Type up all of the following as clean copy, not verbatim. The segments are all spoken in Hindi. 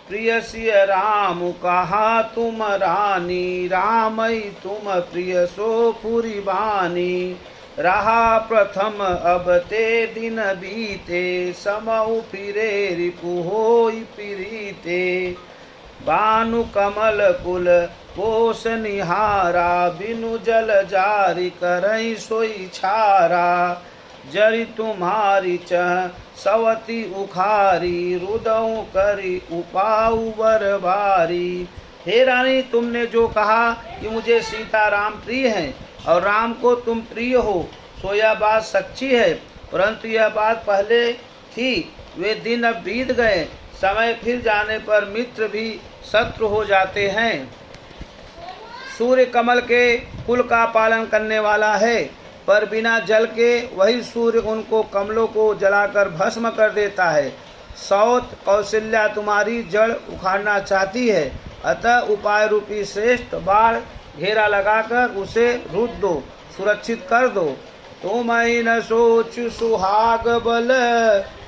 प्रिय सिय राम कहा तुम रानी, रामई तुम प्रिय सो पुरी बानी। रहा प्रथम अब ते दिन बीते, समउ फिरे रिपु होई प्रीते। बानु कमल कुल कोस निहारा, बिनु जल जारी करई सोई छारा। जरि तुम्हारी चह सवती उखारी, रुदऊ करी उपाऊ बरबारी। हे रानी, तुमने जो कहा कि मुझे सीता राम प्रिय हैं और राम को तुम प्रिय हो, सो यह बात सच्ची है, परंतु यह बात पहले थी, वे दिन अब बीत गए। समय फिर जाने पर मित्र भी शत्रु हो जाते हैं। सूर्य कमल के कुल का पालन करने वाला है, पर बिना जल के वही सूर्य उनको कमलों को जलाकर भस्म कर देता है। सौत कौशल्या तुम्हारी जड़ उखाड़ना चाहती है, अतः उपाय रूपी श्रेष्ठ बाढ़ घेरा लगाकर उसे रुद दो, सुरक्षित कर दो। तुम न सोच सुहाग बल,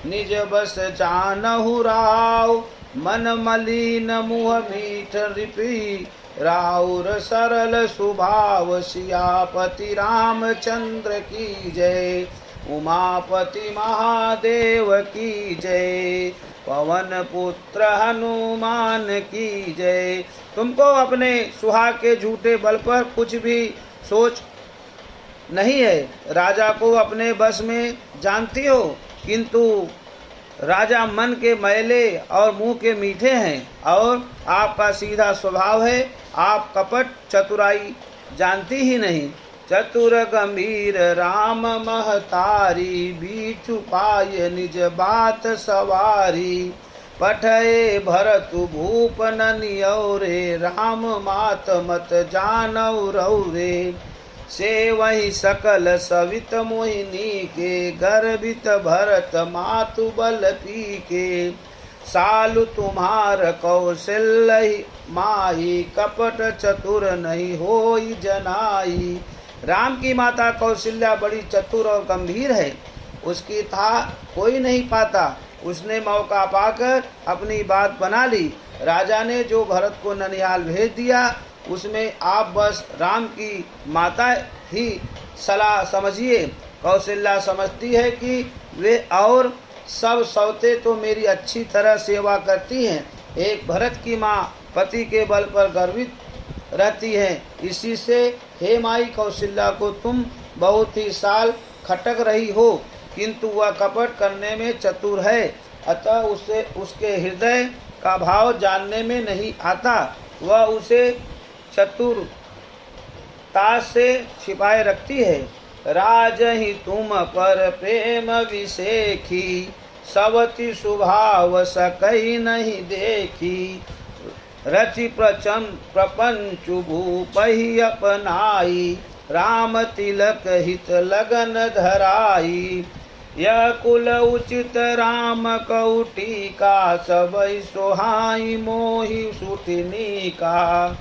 निज बस जानहु राव। मन मलिन मुह मीठ रिपी, राउर सरल सुभाव। सियापति रामचंद्र की जय, उमापति महादेव की जय। पवन पुत्र हनुमान की जय। तुमको अपने सुहाग के झूठे बल पर कुछ भी सोच नहीं है। राजा को अपने बस में जानती हो, किंतु राजा मन के मैले और मुंह के मीठे हैं, और आपका सीधा स्वभाव है। आप कपट चतुराई जानती ही नहीं। चतुर गंभीर राम महतारी, बीच पाय निज बात सवारी। पठये भरत भूप ननियौरे, राम मात मत जानौ रौरे। से वही सकल सवित मोहिनी के, गर्भित भरत मातु बल पी के। सालु तुम्हार कौशल्य माही, कपट चतुर नहीं होई जनाई। राम की माता कौशल्या बड़ी चतुर और गंभीर है, उसकी था कोई नहीं पाता। उसने मौका पाकर अपनी बात बना ली। राजा ने जो भरत को ननिहाल भेज दिया, उसमें आप बस राम की माता ही सलाह समझिए। कौशल्या समझती है कि वे और सब सौते तो मेरी अच्छी तरह सेवा करती हैं। एक भरत की माँ पति के बल पर गर्वित रहती है। इसी से हे माई कौशल्या को तुम बहुत ही साल खटक रही हो, किंतु वह कपट करने में चतुर है, अतः उसे उसके हृदय का भाव जानने में नहीं आता। वह उसे चतुरता से छिपाए रखती है। राज ही तुम पर प्रेम विसेखी, सवती स्वभाव सकई नहीं देखी। रचि प्रपंच भूपहि अपनाई, राम तिलक हित लगन धराई। यह कुल उचित राम कौटी का, सबई सोहाई मोहि सुठनी का।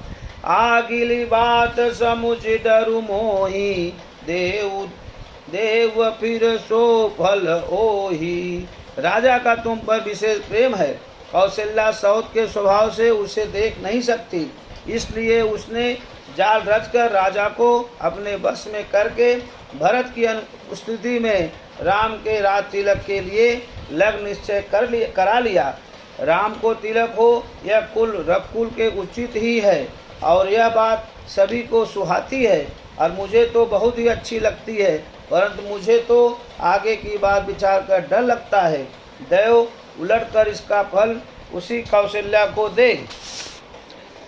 आगिली बात समुझ डरु मोही, देव फिर सो फल ओही। राजा का तुम पर विशेष प्रेम है। कौशल्या सौत के स्वभाव से उसे देख नहीं सकती, इसलिए उसने जाल रचकर राजा को अपने बस में करके भरत की अनुपस्थिति में राम के राज तिलक के लिए लग्न निश्चय करा लिया। राम को तिलक हो यह कुल रघुकुल के उचित ही है, और यह बात सभी को सुहाती है, और मुझे तो बहुत ही अच्छी लगती है, परंतु मुझे तो आगे की बात विचार कर डर लगता है। दैव उलटकर इसका फल उसी कौशल्या को दे।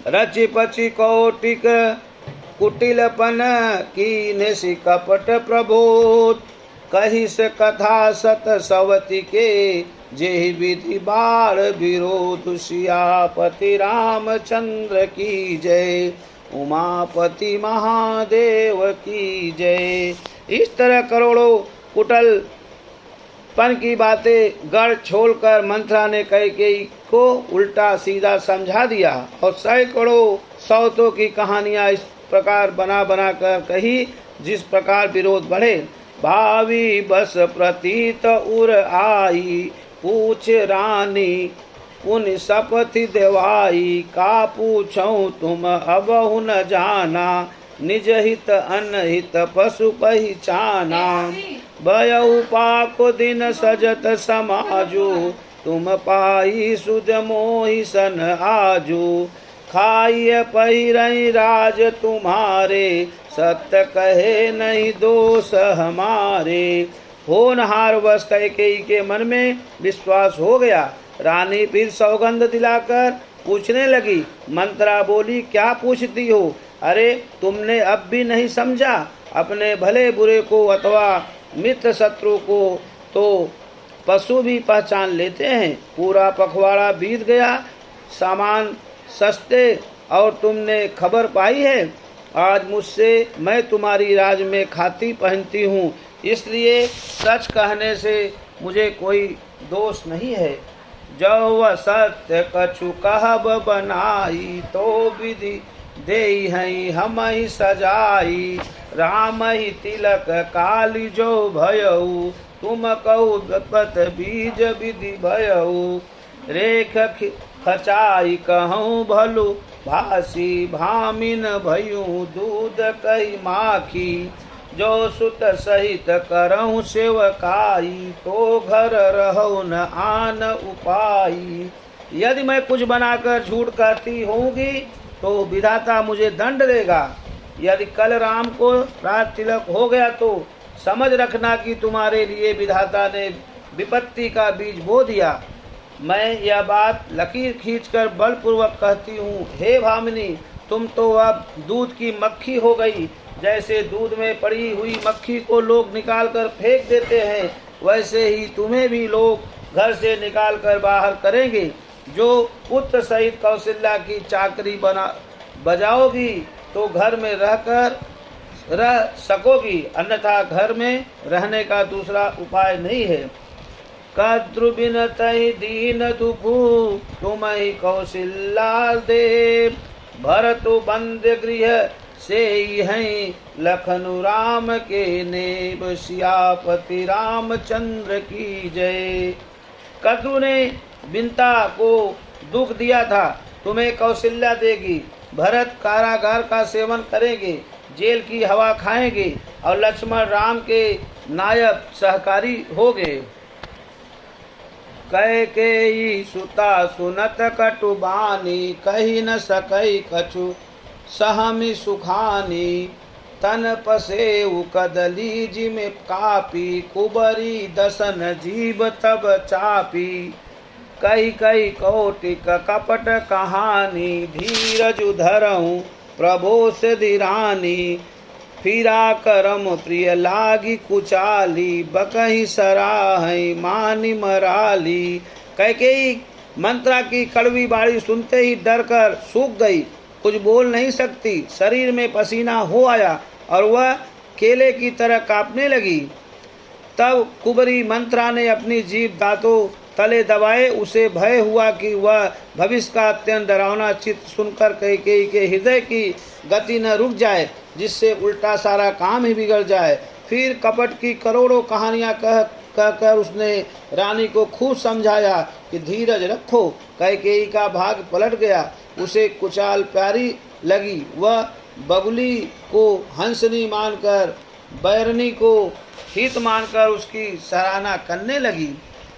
रचि पचि कौटिक कुटिलपन, कीन्हे सि कपट प्रबोध। कही से कथा सत सवती के, जेहि विधि बाढ़ विरोध। सियापति रामचंद्र की जय, उमापति महादेव की जय। इस तरह करोड़ों कुटल पन की बातें गढ़ छोड़कर मंथरा ने कैकेयी को उल्टा सीधा समझा दिया, और सैकड़ों सौतों की कहानियां इस प्रकार बना बना कर कही, जिस प्रकार विरोध बढ़े। भावी बस प्रतीत उर आई, पूछ रानी पुनि शपथ देवाई, का पूछऊँ तुम अबहु न जाना, निज हित अनहित पशु पहिचाना। भयउ पाको दिन सजत समाजु, तुम पाई सुध मोहि सन आजू। खाइए पहिरई राज तुम्हारे, सत्य कहे नहीं दोष हमारे। होनहार वश कैकेयी के मन में विश्वास हो गया। रानी फिर सौगंध दिलाकर पूछने लगी। मंत्रा बोली, क्या पूछती हो? अरे तुमने अब भी नहीं समझा? अपने भले बुरे को अथवा मित्र शत्रु को तो पशु भी पहचान लेते हैं। पूरा पखवाड़ा बीत गया, सामान सस्ते और तुमने खबर पाई है। आज मुझसे मैं तुम्हारी राज में खाती पहनती हूँ, इसलिए सच कहने से मुझे कोई दोष नहीं है। जो सत्य कछु कहब बनाई, तो विधि देई हई हम ही सजाई। राम ही तिलक काली जो भयऊ, तुम कहु विपत बीज विधि भयऊ। रेख खचाई कहूँ भलु भासी, भामिन भयू दूध कही माखी। जो सुत सहित करहूँ सेवकाई, तो घर रहु न आन उपाई। यदि मैं कुछ बनाकर झूठ कहती होंगी तो विधाता मुझे दंड देगा। यदि कल राम को राज तिलक हो गया तो समझ रखना कि तुम्हारे लिए विधाता ने विपत्ति का बीज बो दिया। मैं यह बात लकीर खींचकर बलपूर्वक कहती हूँ। हे भामिनी, तुम तो अब दूध की मक्खी हो गई। जैसे दूध में पड़ी हुई मक्खी को लोग निकाल कर फेंक देते हैं, वैसे ही तुम्हें भी लोग घर से निकाल कर बाहर करेंगे। जो पुत्र सहित कौशल्या की चाकरी बजाओगी तो घर में रह सकोगी, अन्यथा घर में रहने का दूसरा उपाय नहीं है। कद्रु बिनतहि दीन दुखु, तुम ही कौशल्या दे। भरतु बंद गृह से हैं, लखनु राम के नेब। सियापति रामचंद्र की जय। कद्रु ने बिनता को दुख दिया था, तुम्हें कौशल्या देगी। भरत कारागार का सेवन करेंगे, जेल की हवा खाएंगे और लक्ष्मण राम के नायब सहकारी होंगे। कैकेयी सुता सुनत कटु बानी, कही न सकई कछु सहमि सुखानी। तन पसेउ कदली जिम कापी, कुबरी दसन जीव तब चापी। कई कई कौटिक कपट कहानी, धीरज धरऊँ प्रभो से धीरानी। फिरा करम प्रिय लागी कुचाली, बकही सराहई मानी मराली। कैकेयी मंत्रा की कड़वी बाणी सुनते ही डर कर सूख गई, कुछ बोल नहीं सकती। शरीर में पसीना हो आया और वह केले की तरह कांपने लगी। तब कुबरी मंत्रा ने अपनी जीभ दांतों तले दबाए। उसे भय हुआ कि वह भविष्य का अत्यंत डरावना चित्र सुनकर कैकेयी के हृदय की गति न रुक जाए, जिससे उल्टा सारा काम ही बिगड़ जाए। फिर कपट की करोड़ों कहानियां कहकर उसने रानी को खूब समझाया कि धीरज रखो। कैकेयी का भाग पलट गया, उसे कुचाल प्यारी लगी। वह बगुली को हंसनी मानकर, बैरनी को हित मानकर उसकी सराहना करने लगी।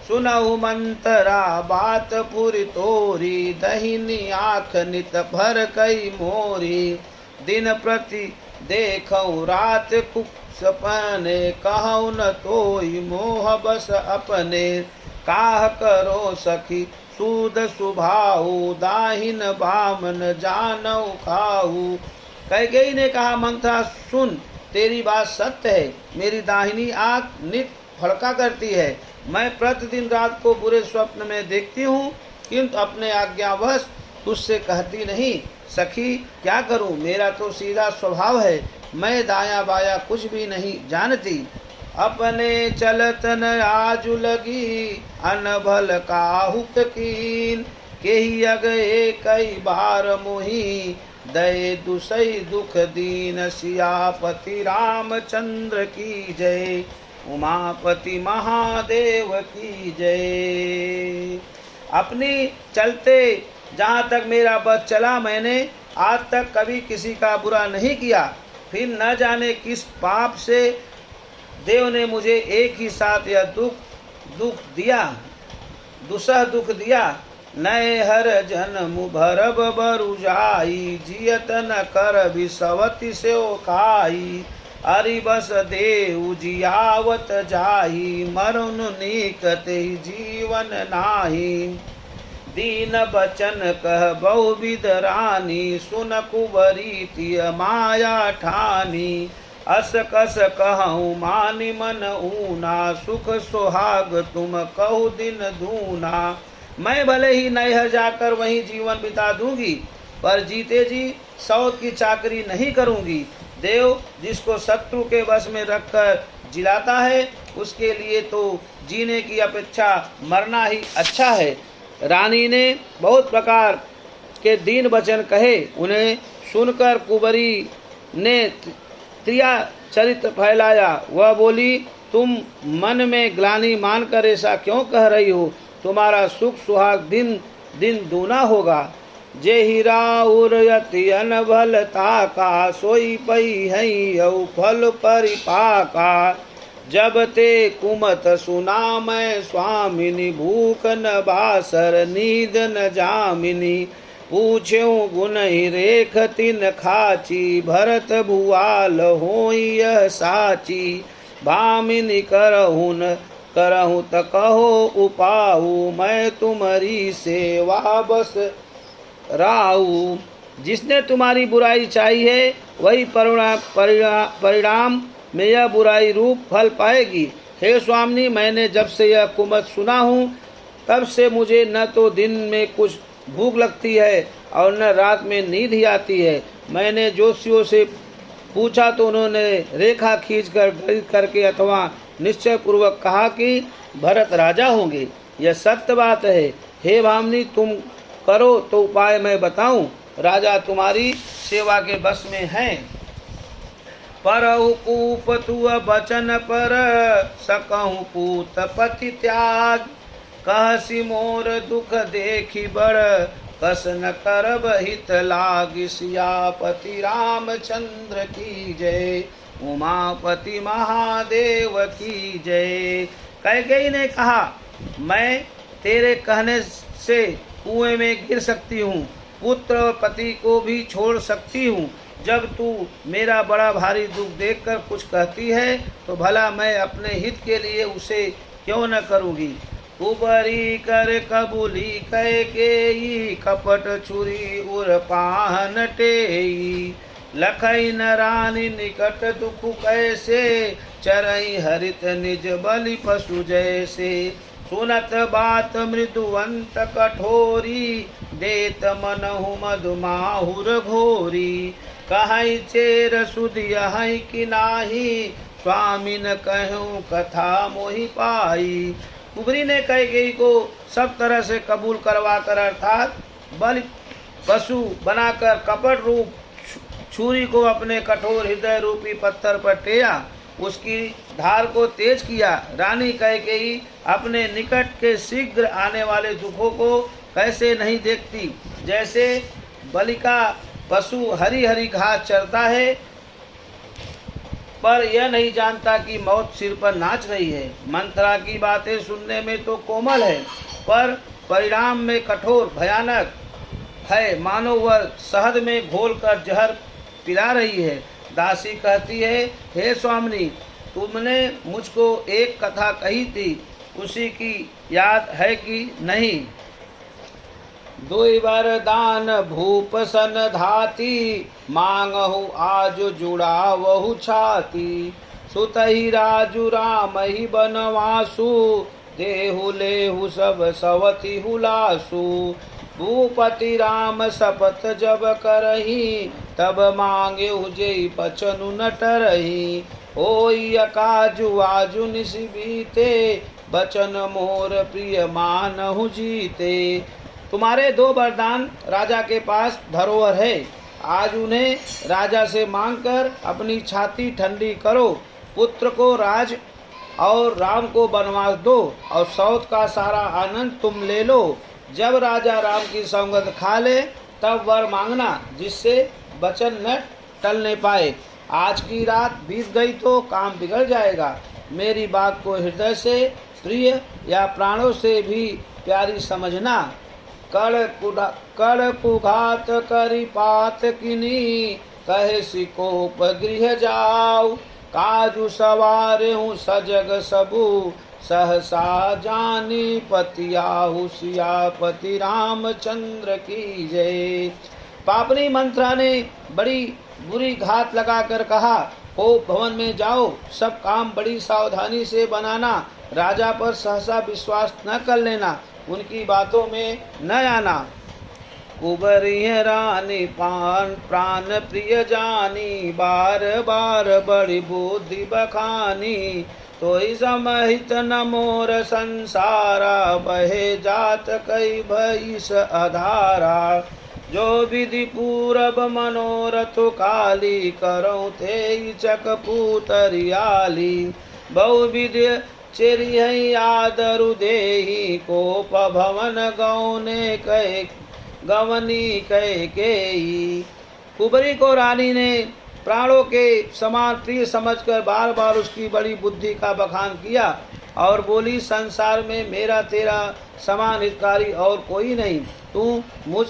सुनहु मंतरा बात पुरी तोरी, दहिनी आँख नित भर कई मोरी। दिन प्रति देखऊँ रात कुछ सपने, कहूँ न तोई मोह बस अपने। काह करो सखी सूद सुभाऊ, दाहिन बामन जानऊ खाऊ। कैकेयी ने कहा, मंत्रा सुन, तेरी बात सत्य है। मेरी दाहिनी आँख नित फड़का करती है। मैं प्रतिदिन रात को बुरे स्वप्न में देखती हूँ, किंतु अपने आज्ञावश तुझसे कहती नहीं। सखी क्या करूँ, मेरा तो सीधा स्वभाव है, मैं दाया बाया कुछ भी नहीं जानती। अपने चलत न आजु लगी, अनभल काहुक कीन। केही अगए कई बार मोही, दये दुसई दुख दीन। सियापति रामचंद्र की जय, उमापति महादेव की जय। अपनी चलते जहाँ तक मेरा बस चला, मैंने आज तक कभी किसी का बुरा नहीं किया। फिर न जाने किस पाप से देव ने मुझे एक ही साथ यह दुसह दुख दिया। नए हर जन्म भरब बरु जाई, जियत न कर विसवति से खाई। अरि बस देव जियावत जाई, मरुन निकते जीवन नाही। दीन बचन कह बहुविध रानी, सुन कुंवरी तिय माया ठानी। अस कस कहूँ मानि मन ऊना, सुख सुहाग तुम कहु दिन दूना। मैं भले ही नैहर जाकर वहीं जीवन बिता दूंगी, पर जीते जी सौत की चाकरी नहीं करूंगी। देव जिसको शत्रु के वश में रखकर जिलाता है, उसके लिए तो जीने की अपेक्षा मरना ही अच्छा है। रानी ने बहुत प्रकार के दीन वचन कहे। उन्हें सुनकर कुंवरी ने त्रिया चरित्र फैलाया। वह बोली, तुम मन में ग्लानि मानकर ऐसा क्यों कह रही हो? तुम्हारा सुख सुहाग दिन दिन दूना होगा। जे हीरा उरयति अनभलता का, सोई पई है फल परिपाका। जब ते कुमत सुना मैं स्वामिनी, भूख न बासर नींद न जामिनी। पूछ्यो गुण ही रेख तिन खाची, भरत भुआल होई यह साची। भामिनी करहूँ त कहो उपाऊ, मैं तुम्हारी सेवा बस राऊ। जिसने तुम्हारी बुराई चाही है, वही परिणाम में यह बुराई रूप फल पाएगी। हे स्वामिनी, मैंने जब से यह कुमत सुना हूँ, तब से मुझे न तो दिन में कुछ भूख लगती है और न रात में नींद ही आती है। मैंने ज्योतिषियों से पूछा तो उन्होंने रेखा खींचकर गणित करके अथवा निश्चय पूर्वक कहा कि भरत राजा होंगे। यह सत्य बात है। हे भामिनी, तुम करो तो उपाय मैं बताऊं। राजा तुम्हारी सेवा के बस में हैं। परहु कूप तुअ बचन पर, सकहु पूत पति त्याग। कहसी मोर दुख देखी बड़, कस न करब हित लाग। सियापति रामचंद्र की जय, उमापति महादेव की जय। कैकेयी ने कहा, मैं तेरे कहने से कुएं में गिर सकती हूँ, पुत्र और पति को भी छोड़ सकती हूँ। जब तू मेरा बड़ा भारी दुख देखकर कुछ कहती है, तो भला मैं अपने हित के लिए उसे क्यों न करूँगी। कुबरी कर कबूली कैकेयी, कपट छुरी उर पाहन टेई। लखई न रानी निकट दुख कैसे, चरई हरित निज बलि पशु जैसे। सुनत बात मृदुवंत कठोरी, देत मनहु मधुमाहुर घोरी। कहई चेर सुधियहि कि नाही, स्वामिन कहूँ कथा मोहि पाई। कुबरी ने कैकेयी को सब तरह से कबूल करवाकर, अर्थात बलि पशु बनाकर कपट रूप छुरी को अपने कठोर हृदय रूपी पत्थर पर टेया। उसकी धार को तेज किया। रानी कैकेयी अपने निकट के शीघ्र आने वाले दुखों को कैसे नहीं देखती। जैसे बलि का पशु हरी हरी घास चरता है, पर यह नहीं जानता कि मौत सिर पर नाच रही है। मंत्रा की बातें सुनने में तो कोमल है, पर परिणाम में कठोर भयानक है, मानो वह शहद में घोलकर जहर पिला रही है। दासी कहती है, हे स्वामिनी, तुमने मुझको एक कथा कही थी, उसी की याद है कि नहीं। दुई वरदान भूप सन धाती, मांगहु आज जुड़ावहु छाती। सुतहि राजु रामहि बनवासु, देहु लेहु सब सवति हुलासु। भूपति राम शपथ जब करही, तब मांगे जेई बचनु न टरही। होई अकाजु आजु निस बीते, बचन मोर प्रिय मानहु जीते। तुम्हारे दो वरदान राजा के पास धरोहर है, आज उन्हें राजा से मांगकर अपनी छाती ठंडी करो। पुत्र को राज और राम को वनवास दो, और सौत का सारा आनंद तुम ले लो। जब राजा राम की संगत खा ले तब वर मांगना, जिससे वचन न टलने पाए। आज की रात बीत गई तो काम बिगड़ जाएगा। मेरी बात को हृदय से प्रिय या प्राणों से भी प्यारी समझना। कड़ कुघात करी पात किनी, कहे सिकोप गृह जाओ। काजू सवार हूँ सजग सबू, सहसा जानी पतियाहु सियापति रामचंद्र की जय। पापनी मंत्रा ने बड़ी बुरी घात लगाकर कहा, कोप भवन में जाओ, सब काम बड़ी सावधानी से बनाना, राजा पर सहसा विश्वास न कर लेना, उनकी बातों में न आना। कुबरी रानी पान प्राण प्रिय जानी, बार बार बड़ी बुद्धि बखानी। तो समहित न मोर संसारा, बहे जात कई भईस अधारा। जो विधि पूरब मनोरथ काली, करऊँ ते चकपूतरियाली। बहुविधि चिरिहि आदरु देहि, कोप भवन गौने कहे गवनी कह केई। कुबरी को रानी ने प्राणों के समान प्रिय समझकर बार बार उसकी बड़ी बुद्धि का बखान किया और बोली, संसार में मेरा तेरा समान हितकारी और कोई नहीं। तू मुझ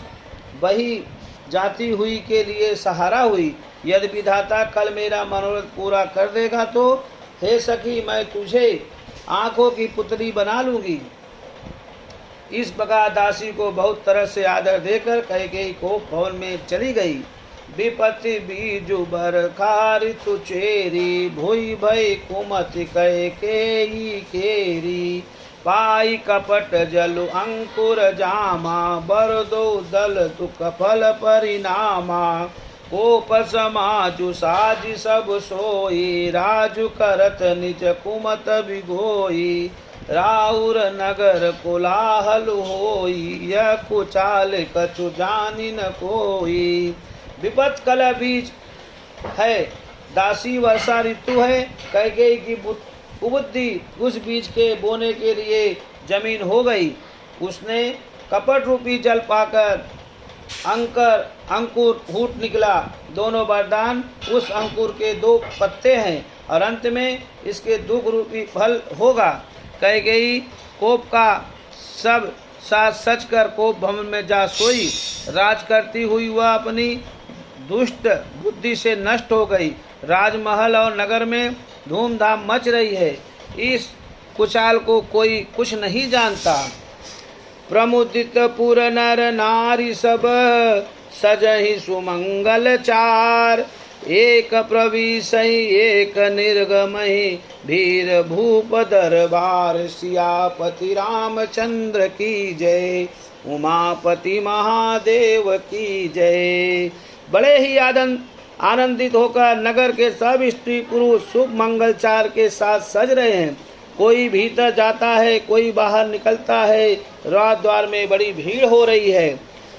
बही जाती हुई के लिए सहारा हुई। यदि विधाता कल मेरा मनोरथ पूरा कर देगा तो हे सखी, मैं तुझे आंखों की पुतली बना लूंगी। इस प्रकार दासी को बहुत तरह से आदर देकर कैकेयी कोप भवन में चली गई। विपत्ति बीजु बरखा ऋतु चेरी, भुई भई कुमति कैकेयी केरी। पाई कपट जलु अंकुर जामा, बरदो दल दुख फल परिणामा। कोप समाजु साज सब सोई, राजु करत निज कुमत बिगोई। राउर नगर कोलाहल होई, यह कुचाल कछु जानि न कोई। विपत कल बीज है, दासी वर्षा ऋतु है। कैकेयी की कुबुद्धि उस बीज के बोने के लिए जमीन हो गई। उसने कपट रूपी जल पाकर अंकुर फूट निकला। दोनों वरदान उस अंकुर के दो पत्ते हैं और अंत में इसके दुख रूपी फल होगा। कैकेयी कोप का सब साथ सच कर कोप भवन में जा सोई। राज करती हुई वह अपनी दुष्ट बुद्धि से नष्ट हो गई। राजमहल और नगर में धूमधाम मच रही है। इस कुचाल को कोई कुछ नहीं जानता। प्रमुदित पुर नर नारी सब, सजहि सुमंगल चार। एक प्रविशहि एक निर्गमहि, भीर भूप दरबार। सियापति रामचंद्र की जय, उमापति महादेव की जय। बड़े ही आनंदित होकर नगर के सब स्त्री पुरुष शुभ मंगलचार के साथ सज रहे हैं। कोई भीतर जाता है, कोई बाहर निकलता है। रात द्वार में बड़ी भीड़ हो रही है।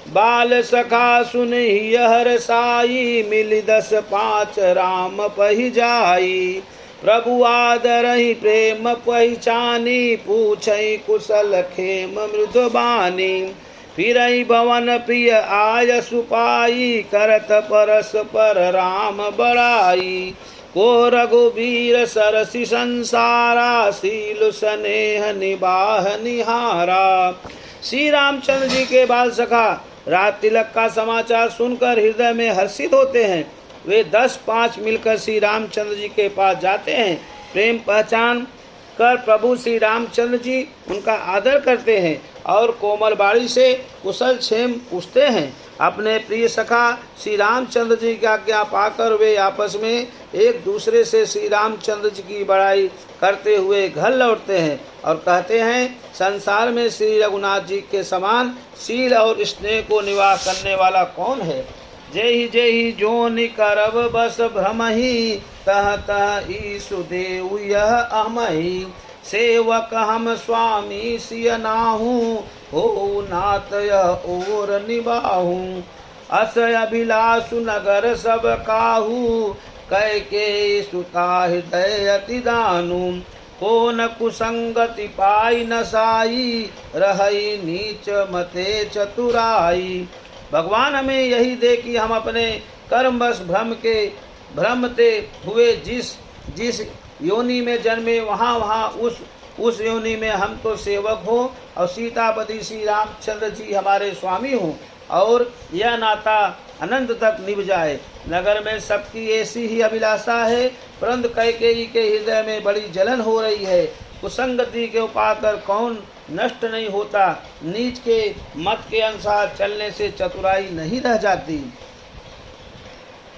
बाल सखा सुनहि हर साई, मिली 10-5 राम पहि जाई। प्रभु आदरहि प्रेम पहिचानी, पूछहि कुशल खेम मृदुबानी। फिरहि भवन प्रिय आय सुपाई, करत परस्पर राम बड़ाई। को रघुबीर सरसि संसारा, सील स्नेह निबाह निहारा। श्री रामचंद्र जी के बाल सखा रात तिलक का समाचार सुनकर हृदय में हर्षित होते हैं। वे 10-5 मिलकर श्री रामचंद्र जी के पास जाते हैं। प्रेम पहचान कर प्रभु श्री रामचंद्र जी उनका आदर करते हैं और कोमल बाड़ी से कुशल क्षेम पूछते हैं। अपने प्रिय सखा श्री रामचंद्र जी की आज्ञा पाकर वे आपस में एक दूसरे से श्री रामचंद्र जी की बड़ाई करते हुए घर लौटते हैं और कहते हैं, संसार में श्री रघुनाथ जी के समान शील और स्नेह को निवाह करने वाला कौन है। जय ही जोनि करब बस भ्रमहि, तह तह ईसु देव यह अमहि। सेवक हम स्वामी सिय नाहू, हो नाथ यह और निबाहू। अस अभिलाषु नगर सब काहू, कैकेयी सुता हृदय अति दानु। को न कुसंगति पाई न साई, रही नीच मते चतुराई। भगवान हमें यही दे कि हम अपने कर्मवश भ्रमते हुए जिस योनि में जन्मे वहाँ उस योनि में हम तो सेवक हो और सीतापति श्री रामचंद्र जी हमारे स्वामी हो, और यह नाता अनंत तक निभ जाए। नगर में सबकी ऐसी ही अभिलाषा है, परंतु कैकेयी के हृदय में बड़ी जलन हो रही है। कुसंगति के उपाकर कौन नष्ट नहीं होता, नीच के मत के अनुसार चलने से चतुराई नहीं रह जाती।